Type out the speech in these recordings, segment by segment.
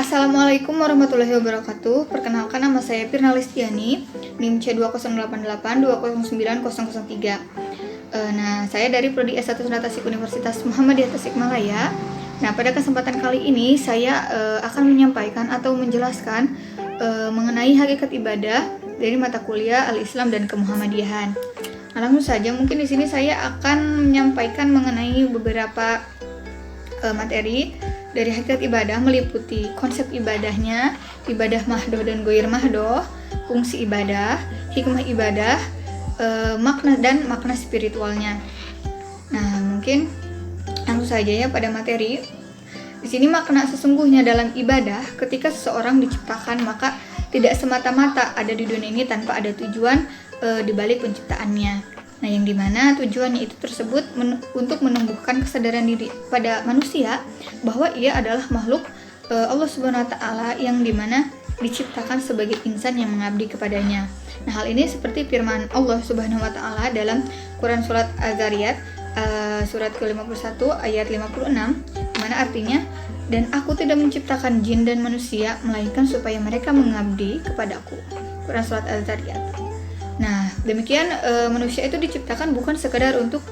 Assalamualaikum warahmatullahi wabarakatuh. Perkenalkan, nama saya Pirna Listiani, NIM C2088209003. Saya dari Prodi S1 Tasik Universitas Muhammadiyah Tasikmalaya. Nah, pada kesempatan kali ini saya akan menyampaikan atau menjelaskan mengenai hakikat ibadah dari mata kuliah Al-Islam dan Kemuhammadiyahan. Nah, langsung saja, mungkin di sini saya akan menyampaikan mengenai beberapa materi dari hakikat ibadah, meliputi konsep ibadahnya, ibadah mahdoh dan goir mahdoh, fungsi ibadah, hikmah ibadah, makna dan makna spiritualnya. Nah, mungkin langsung saja ya pada materi. Di sini makna sesungguhnya dalam ibadah, ketika seseorang diciptakan maka tidak semata-mata ada di dunia ini tanpa ada tujuan di balik penciptaannya. Nah, yang dimana tujuannya itu tersebut untuk menumbuhkan kesadaran diri pada manusia bahwa ia adalah makhluk Allah Subhanahu wa Ta'ala yang dimana diciptakan sebagai insan yang mengabdi kepadanya. Nah, hal ini seperti firman Allah Subhanahu wa Ta'ala dalam Quran surat Az-Zariyat surat ke-51 ayat 56, mana artinya, dan aku tidak menciptakan jin dan manusia melainkan supaya mereka mengabdi kepadaku. Quran surat Az-Zariyat. Nah, demikian manusia itu diciptakan bukan sekedar untuk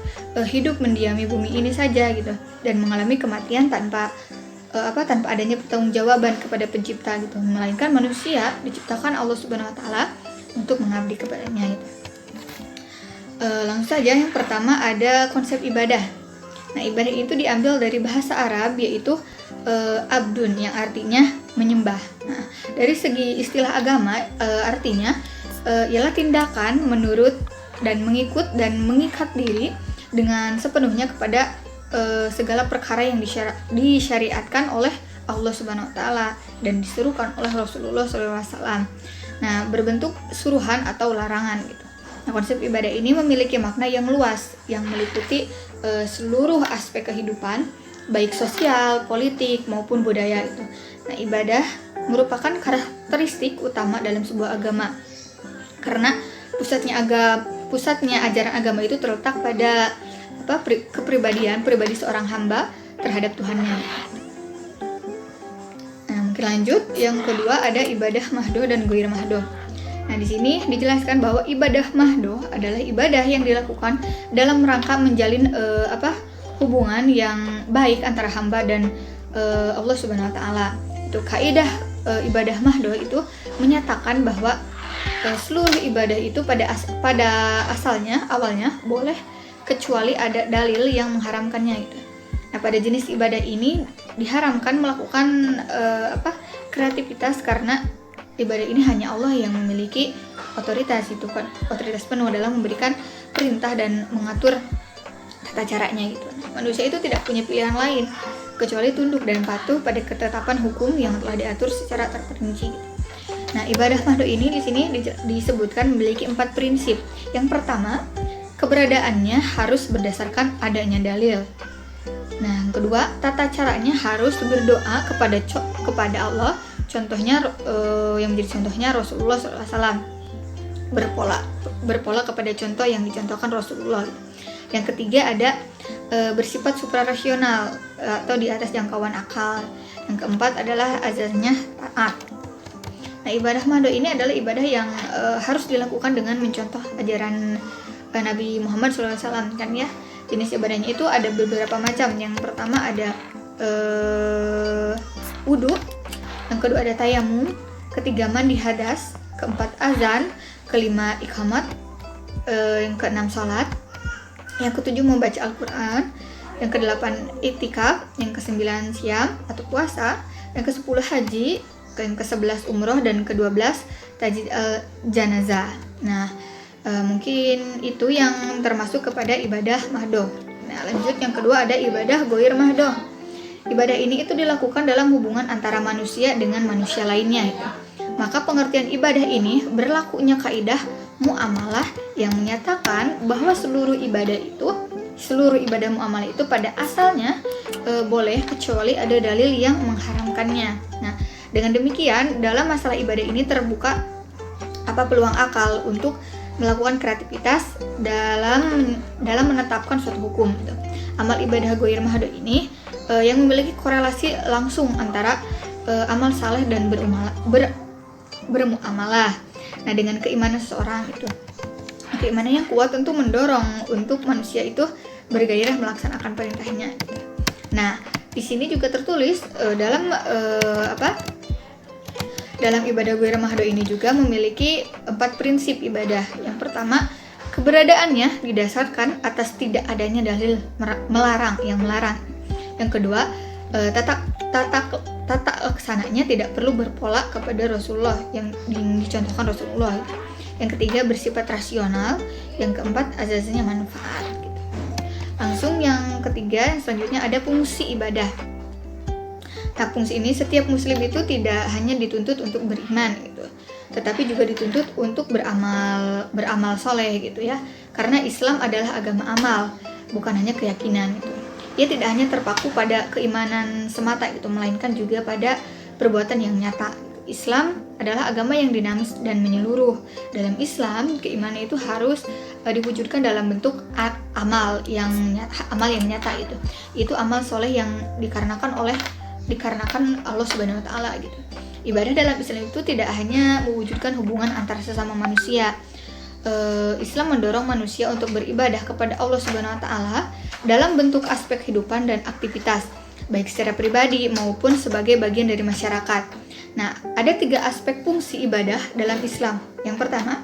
hidup mendiami bumi ini saja gitu, dan mengalami kematian tanpa adanya pertanggungjawaban kepada pencipta gitu, melainkan manusia diciptakan Allah Subhanahu wa Ta'ala untuk mengabdi kepadanya gitu. Langsung saja, yang pertama ada konsep ibadah. Nah, ibadah itu diambil dari bahasa Arab, yaitu abdun, yang artinya menyembah. Nah, dari segi istilah agama, artinya ialah tindakan menurut dan mengikut dan mengikat diri dengan sepenuhnya kepada segala perkara yang disyariatkan oleh Allah Subhanahu wa Ta'ala dan diserukan oleh Rasulullah SAW. Nah, berbentuk suruhan atau larangan gitu. Nah, konsep ibadah ini memiliki makna yang luas yang meliputi seluruh aspek kehidupan, baik sosial, politik maupun budaya gitu. Nah, ibadah merupakan karakteristik utama dalam sebuah agama, karena pusatnya ajaran agama itu terletak pada pribadi seorang hamba terhadap Tuhannya. Nah, mungkin lanjut, yang kedua ada ibadah mahdoh dan goir mahdoh. Nah, di sini dijelaskan bahwa ibadah mahdoh adalah ibadah yang dilakukan dalam rangka menjalin hubungan yang baik antara hamba dan Allah Subhanahu wa Ta'ala. Itu kaidah ibadah mahdoh itu menyatakan bahwa seluruh ibadah itu pada awalnya boleh kecuali ada dalil yang mengharamkannya gitu. Nah, pada jenis ibadah ini diharamkan melakukan kreativitas, karena ibadah ini hanya Allah yang memiliki otoritas itu kan, otoritas penuh dalam memberikan perintah dan mengatur tata caranya gitu. Nah, manusia itu tidak punya pilihan lain kecuali tunduk dan patuh pada ketetapan hukum yang telah diatur secara terperinci gitu. Nah, ibadah mahdoh ini di sini disebutkan memiliki 4 prinsip. Yang pertama, keberadaannya harus berdasarkan adanya dalil. Nah, yang kedua, tata caranya harus berdoa kepada Allah. Contohnya yang menjadi contohnya Rasulullah SAW, berpola kepada contoh yang dicontohkan Rasulullah. Yang ketiga ada bersifat suprarasional atau di atas jangkauan akal. Yang keempat adalah azasnya taat. Nah, ibadah mahdoh ini adalah ibadah yang harus dilakukan dengan mencontoh ajaran Nabi Muhammad SAW kan ya. Jenis ibadahnya itu ada beberapa macam. Yang pertama ada wudu, yang kedua ada tayamum, ketiga mandi hadas, keempat azan, kelima iqamat, yang keenam salat, yang ketujuh membaca Al-Quran, yang kedelapan iktikaf, yang kesembilan siam atau puasa, yang kesepuluh haji, yang ke-11 umroh, dan ke-12 tajdid janazah. Nah, mungkin itu yang termasuk kepada ibadah mahdoh. Nah, lanjut, yang kedua ada ibadah goir mahdoh. Ibadah ini itu dilakukan dalam hubungan antara manusia dengan manusia lainnya gitu. Maka pengertian ibadah ini berlakunya kaidah muamalah yang menyatakan bahwa seluruh ibadah muamalah itu pada asalnya boleh kecuali ada dalil yang mengharamkannya. Nah, dengan demikian, dalam masalah ibadah ini terbuka peluang akal untuk melakukan kreativitas dalam menetapkan suatu hukum gitu. Amal ibadah goir mahdoh ini yang memiliki korelasi langsung antara amal saleh dan bermuamalah. Nah, dengan keimanan seseorang itu, keimanan yang kuat tentu mendorong untuk manusia itu bergairah melaksanakan perintahnya. Nah, di sini juga tertulis dalam ibadah Ghairah Mahdo ini juga memiliki 4 prinsip ibadah. Yang pertama, keberadaannya didasarkan atas tidak adanya dalil melarang. Yang kedua, tata laksananya tidak perlu berpola kepada Rasulullah yang dicontohkan Rasulullah. Yang ketiga, bersifat rasional. Yang keempat, azaznya manfaat gitu. Langsung yang ketiga, yang selanjutnya ada fungsi ibadah. Nah, fungsi ini setiap muslim itu tidak hanya dituntut untuk beriman gitu, tetapi juga dituntut untuk beramal soleh gitu ya. Karena Islam adalah agama amal, bukan hanya keyakinan gitu. Ia tidak hanya terpaku pada keimanan semata gitu, melainkan juga pada perbuatan yang nyata. Islam adalah agama yang dinamis dan menyeluruh. Dalam Islam, keimanan itu harus diwujudkan dalam bentuk amal yang nyata itu. Itu amal soleh yang dikarenakan Allah Subhanahu wa taala gitu. Ibadah dalam Islam itu tidak hanya mewujudkan hubungan antara sesama manusia. Islam mendorong manusia untuk beribadah kepada Allah Subhanahu wa taala dalam bentuk aspek kehidupan dan aktivitas, baik secara pribadi maupun sebagai bagian dari masyarakat. Nah, ada 3 aspek fungsi ibadah dalam Islam. Yang pertama,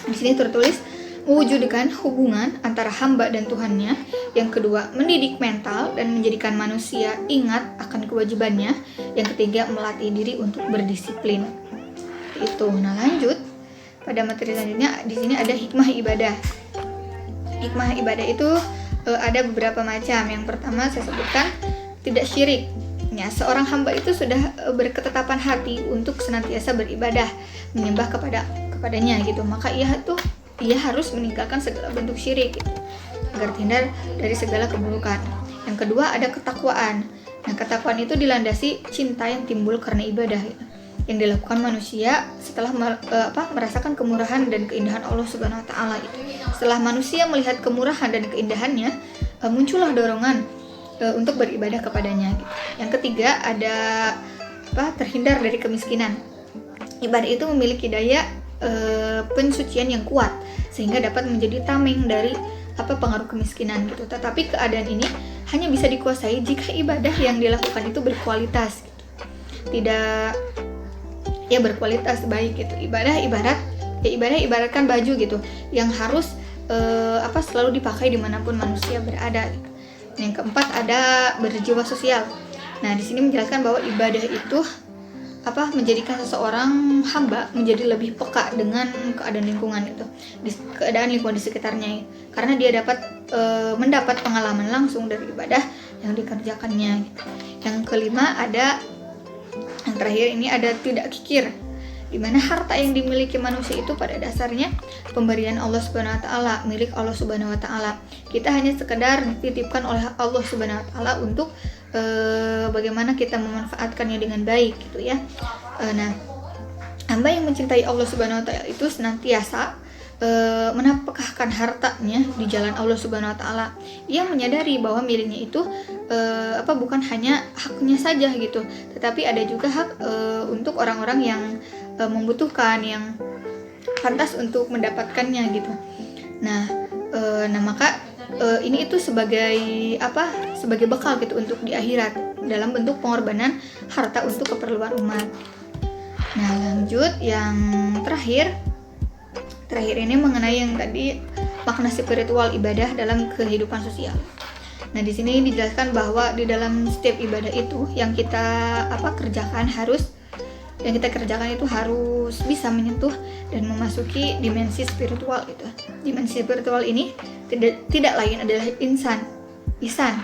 di sini tertulis mewujudkan hubungan antara hamba dan Tuhannya. Yang kedua, mendidik mental dan menjadikan manusia ingat akan kewajibannya. Yang ketiga, melatih diri untuk berdisiplin. Itu. Nah, lanjut pada materi selanjutnya. Di sini ada hikmah ibadah. Hikmah ibadah itu ada beberapa macam. Yang pertama saya sebutkan tidak syirik. Ya, seorang hamba itu sudah berketetapan hati untuk senantiasa beribadah, menyembah kepadanya gitu. Maka ia harus meninggalkan segala bentuk syirik gitu, agar terhindar dari segala keburukan. Yang kedua ada ketakwaan. Nah, ketakwaan itu dilandasi cinta yang timbul karena ibadah gitu, yang dilakukan manusia setelah merasakan kemurahan dan keindahan Allah Subhanahu wa taala itu. Setelah manusia melihat kemurahan dan keindahannya, muncullah dorongan untuk beribadah kepadanya gitu. Yang ketiga ada terhindar dari kemiskinan. Ibadah itu memiliki daya pensucian yang kuat sehingga dapat menjadi tameng dari pengaruh kemiskinan gitu. Tetapi keadaan ini hanya bisa dikuasai jika ibadah yang dilakukan itu berkualitas gitu. Tidak berkualitas baik gitu. Ibadah ibaratkan baju gitu yang harus selalu dipakai dimanapun manusia berada gitu. Yang keempat ada berjiwa sosial. Nah, di sini menjelaskan bahwa ibadah itu menjadikan seseorang hamba menjadi lebih peka dengan keadaan lingkungan itu, keadaan lingkungan di sekitarnya, karena dia dapat mendapat pengalaman langsung dari ibadah yang dikerjakannya gitu. Yang kelima ada, yang terakhir ini ada tidak kikir, di mana harta yang dimiliki manusia itu pada dasarnya pemberian Allah Subhanahu wa taala, milik Allah Subhanahu wa taala. Kita hanya sekedar dititipkan oleh Allah Subhanahu wa taala untuk bagaimana kita memanfaatkannya dengan baik gitu ya. Nah, hamba yang mencintai Allah Subhanahu wa taala itu senantiasa menapakahkan hartanya di jalan Allah Subhanahu wa taala. Ia menyadari bahwa miliknya itu bukan hanya haknya saja gitu, tetapi ada juga hak untuk orang-orang yang membutuhkan, yang pantas untuk mendapatkannya gitu. Nah, maka ini itu sebagai bekal gitu untuk di akhirat dalam bentuk pengorbanan harta untuk keperluan umat. Nah, lanjut yang terakhir ini mengenai yang tadi makna spiritual ibadah dalam kehidupan sosial. Nah, di sini dijelaskan bahwa di dalam setiap ibadah itu yang kita kerjakan itu harus bisa menyentuh dan memasuki dimensi spiritual itu. Dimensi spiritual ini tidak lain adalah ihsan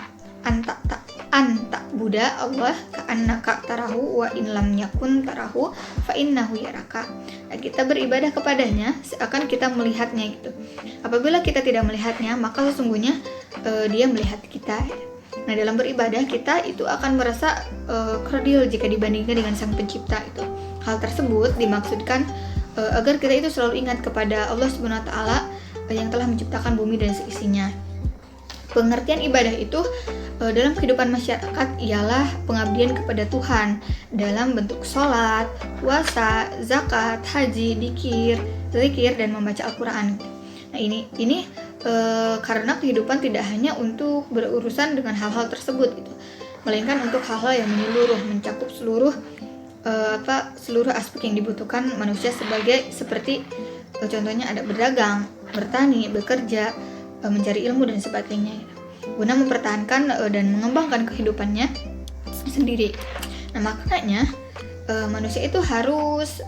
anta Buddha Allah ka'annaka tarahu wa in lam yakun tarahu fa innahu yaraka. Nah, kita beribadah kepadanya seakan kita melihatnya gitu. Apabila kita tidak melihatnya, maka sesungguhnya dia melihat kita. Nah, dalam beribadah kita itu akan merasa kerdil jika dibandingkan dengan Sang Pencipta itu. Hal tersebut dimaksudkan agar kita itu selalu ingat kepada Allah Subhanahu wa taala yang telah menciptakan bumi dan seisinya. Pengertian ibadah itu dalam kehidupan masyarakat ialah pengabdian kepada Tuhan dalam bentuk sholat, puasa, zakat, haji, zikir, dan membaca Al-Quran. Nah ini karena kehidupan tidak hanya untuk berurusan dengan hal-hal tersebut gitu, melainkan untuk hal-hal yang menyeluruh, mencakup seluruh aspek yang dibutuhkan manusia seperti contohnya ada berdagang, bertani, bekerja, mencari ilmu dan sebagainya gitu, guna mempertahankan dan mengembangkan kehidupannya sendiri. Nah makanya manusia itu harus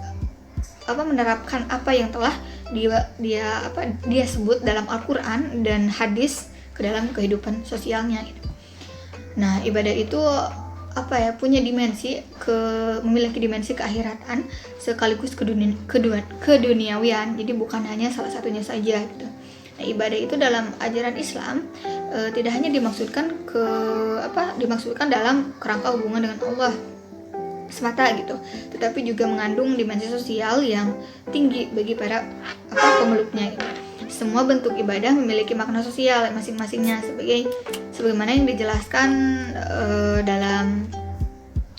menerapkan apa yang telah dia sebut dalam Al-Quran dan hadis ke dalam kehidupan sosialnya gitu. Nah ibadah itu memiliki dimensi keakhiratan sekaligus keduniawian, jadi bukan hanya salah satunya saja gitu. Nah ibadah itu dalam ajaran Islam tidak hanya dimaksudkan dalam kerangka hubungan dengan Allah semata gitu, tetapi juga mengandung dimensi sosial yang tinggi bagi para pemeluknya gitu. Semua bentuk ibadah memiliki makna sosial masing-masingnya sebagaimana yang dijelaskan dalam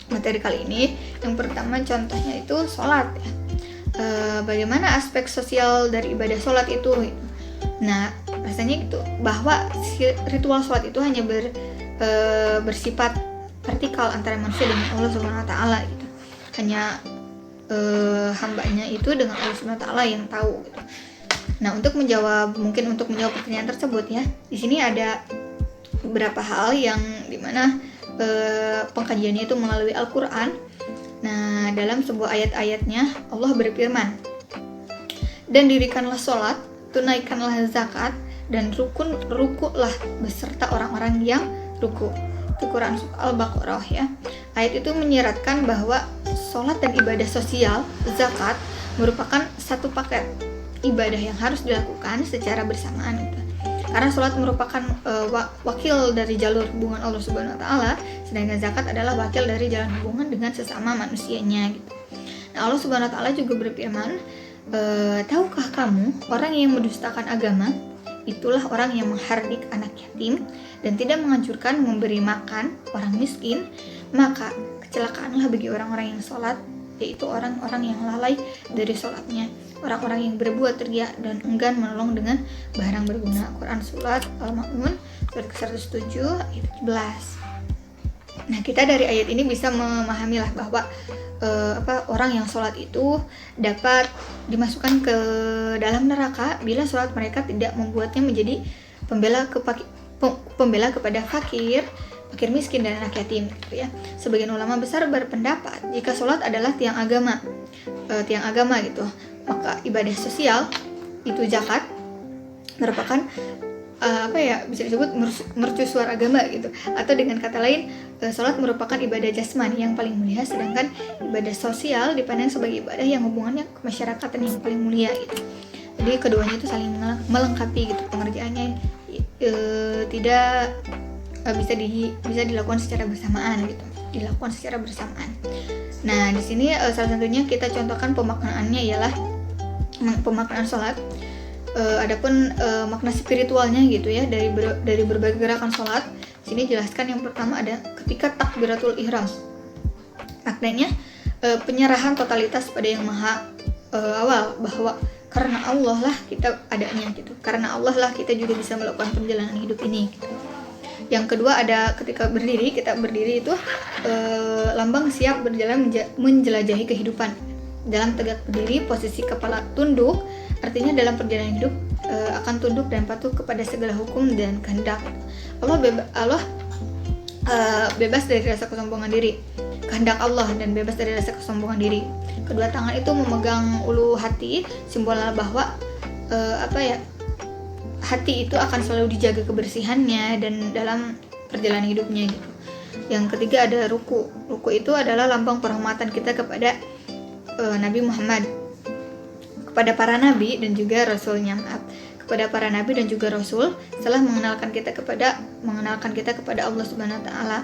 materi kali ini. Yang pertama contohnya itu sholat ya. Bagaimana aspek sosial dari ibadah sholat itu? Nah rasanya gitu bahwa ritual sholat itu hanya bersifat vertikal antara manusia dengan Allah Subhanahu wa taala gitu. Hanya hambanya itu dengan Allah Subhanahu wa taala yang tahu gitu. Nah, untuk menjawab pertanyaan tersebut ya, di sini ada beberapa hal yang dimana pengkajiannya itu melalui Al-Quran. Nah, dalam sebuah ayat-ayatnya Allah berfirman, dan dirikanlah sholat, tunaikanlah zakat, dan rukuklah beserta orang-orang yang ruku. Itu Quran Al-Baqarah ya. Ayat itu menyiratkan bahwa sholat dan ibadah sosial, zakat, merupakan satu paket ibadah yang harus dilakukan secara bersamaan gitu. Karena sholat merupakan wakil dari jalur hubungan Allah Subhanahu wa taala, sedangkan zakat adalah wakil dari jalan hubungan dengan sesama manusianya gitu. Nah, Allah Subhanahu wa taala juga berfirman, tahukah kamu orang yang mendustakan agama itulah orang yang menghardik anak yatim dan tidak menganjurkan memberi makan orang miskin, maka kecelakaanlah bagi orang-orang yang sholat, yaitu orang-orang yang lalai dari sholatnya, orang-orang yang berbuat riya dan enggan menolong dengan barang berguna. Quran Surat Al-Ma'un surat ke-107 ayat 17. Nah kita dari ayat ini bisa memahami lah bahwa orang yang sholat itu dapat dimasukkan ke dalam neraka bila sholat mereka tidak membuatnya menjadi pembela kepada fakir miskin dan anak yatim gitu ya. Sebagian ulama besar berpendapat jika sholat adalah tiang agama gitu, maka ibadah sosial itu zakat merupakan bisa disebut mercusuar agama gitu, atau dengan kata lain sholat merupakan ibadah jasmani yang paling mulia, sedangkan ibadah sosial dipandang sebagai ibadah yang hubungannya ke masyarakatan yang paling mulia gitu. Jadi keduanya itu saling melengkapi gitu, pengerjaannya tidak bisa dilakukan secara bersamaan gitu, Nah di sini salah satunya kita contohkan pemaknaannya ialah pemaknaan sholat. Adapun makna spiritualnya gitu ya dari berbagai gerakan sholat, sini jelaskan yang pertama ada ketika takbiratul ihram. Maknanya penyerahan totalitas pada yang maha awal, bahwa karena Allah lah kita adanya gitu, karena Allah lah kita juga bisa melakukan perjalanan hidup ini gitu. Yang kedua ada ketika kita berdiri itu lambang siap berjalan menjelajahi kehidupan. Dalam tegak berdiri posisi kepala tunduk, artinya dalam perjalanan hidup akan tunduk dan patuh kepada segala hukum dan kehendak. Allah bebas dari rasa kesombongan diri, kehendak Allah, dan bebas dari rasa kesombongan diri. Kedua tangan itu memegang ulu hati, simbol bahwa hati itu akan selalu dijaga kebersihannya dan dalam perjalanan hidupnya gitu. Yang ketiga ada ruku. Ruku itu adalah lambang penghormatan kita kepada Nabi Muhammad, kepada para nabi dan juga rasulnya, kepada para nabi dan juga rasul setelah mengenalkan kita kepada Allah Subhanahu wa taala.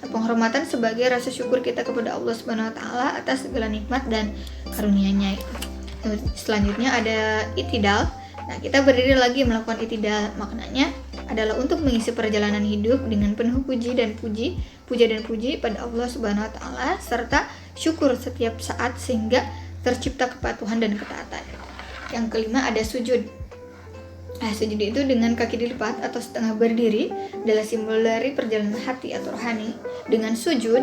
Penghormatan sebagai rasa syukur kita kepada Allah Subhanahu wa taala atas segala nikmat dan karunia-Nya. Selanjutnya ada itidal. Nah, kita berdiri lagi melakukan itidal, maknanya adalah untuk mengisi perjalanan hidup dengan penuh puja dan puji pada Allah Subhanahu wa taala serta syukur setiap saat sehingga tercipta kepatuhan dan ketaatan. Yang kelima ada sujud. Sujud itu dengan kaki dilipat atau setengah berdiri adalah simbol dari perjalanan hati atau rohani. Dengan sujud,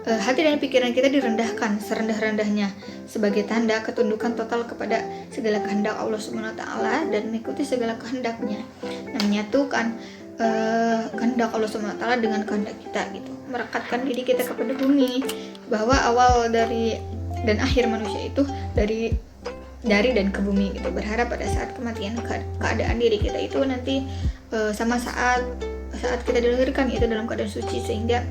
hati dan pikiran kita direndahkan serendah-rendahnya sebagai tanda ketundukan total kepada segala kehendak Allah Subhanahu wa taala dan mengikuti segala kehendaknya. Menyatukan kehendak Allah Subhanahu wa taala dengan kehendak kita gitu. Merekatkan diri kita kepada bumi bahwa awal dari dan akhir manusia itu dari dan ke bumi gitu. Berharap pada saat kematian keadaan diri kita itu nanti sama saat kita dilahirkan itu dalam keadaan suci sehingga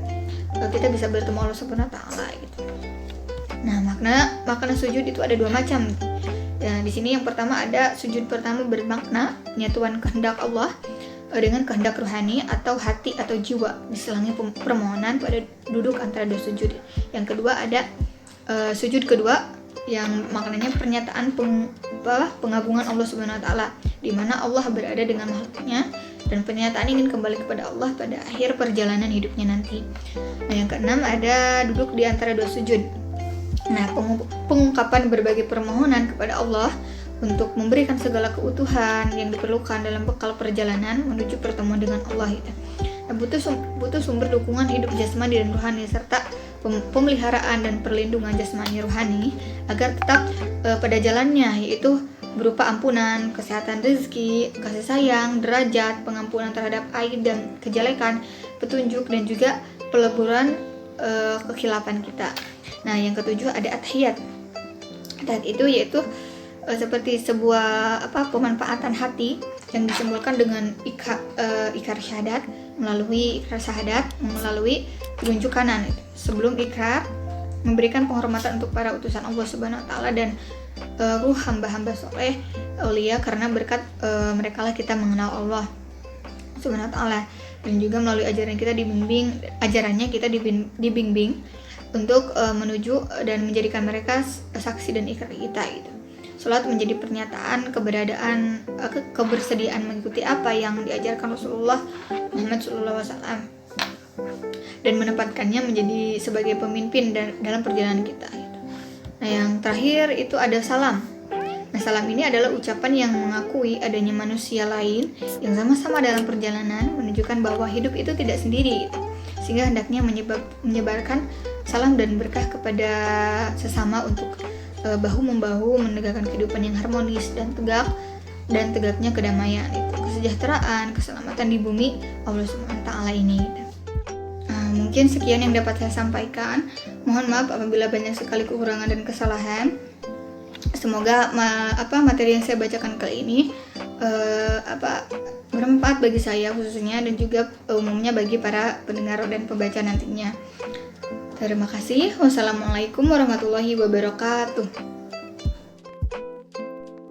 kita bisa bertemu Allah Subhanahu wa taala gitu. Nah, makna sujud itu ada dua macam. Ya, di sini yang pertama ada sujud pertama bermakna penyatuan kehendak Allah dengan kehendak rohani atau hati atau jiwa, diselangi permohonan pada duduk antara dua sujud. Yang kedua ada sujud kedua yang maknanya pernyataan pengagungan Allah Subhanahu wa taala, di mana Allah berada dengan makhluknya dan pernyataan ingin kembali kepada Allah pada akhir perjalanan hidupnya nanti. Nah, yang keenam ada duduk di antara dua sujud. Nah, pengungkapan berbagai permohonan kepada Allah untuk memberikan segala keutuhan yang diperlukan dalam bekal perjalanan menuju pertemuan dengan Allah itu. Nah, butuh sumber dukungan hidup jasmani dan rohani serta pemeliharaan dan perlindungan jasmani rohani agar tetap pada jalannya, yaitu berupa ampunan, kesehatan rezeki, kasih sayang, derajat, pengampunan terhadap aib dan kejelekan, petunjuk dan juga peleburan kekhilapan kita. Nah, yang ketujuh ada at-tahiyat. At-tahiyat itu yaitu seperti sebuah pemanfaatan hati yang disimbolkan dengan ikrar syahadat, melalui telunjuk kanan sebelum ikrar, memberikan penghormatan untuk para utusan Allah Subhanahu wa taala dan ruh hamba-hamba soleh aulia, karena berkat mereka lah kita mengenal Allah Subhanahu wa taala, dan juga melalui ajarannya kita dibimbing untuk menuju dan menjadikan mereka saksi dan ikrar kita gitu. Salat menjadi pernyataan kebersediaan mengikuti apa yang diajarkan Rasulullah Muhammad SAW dan menempatkannya menjadi sebagai pemimpin dalam perjalanan kita. Nah, yang terakhir itu ada salam. Nah, salam ini adalah ucapan yang mengakui adanya manusia lain yang sama-sama dalam perjalanan, menunjukkan bahwa hidup itu tidak sendiri, sehingga hendaknya menyebarkan salam dan berkah kepada sesama untuk bahu-membahu menegakkan kehidupan yang harmonis dan tegaknya kedamaian itu, kesejahteraan, keselamatan di bumi Allah Subhanahu wa taala ini. Mungkin sekian yang dapat saya sampaikan. Mohon maaf apabila banyak sekali kekurangan dan kesalahan. Semoga materi yang saya bacakan kali ini bermanfaat bagi saya khususnya dan juga umumnya bagi para pendengar dan pembaca nantinya. Terima kasih. Wassalamualaikum warahmatullahi wabarakatuh.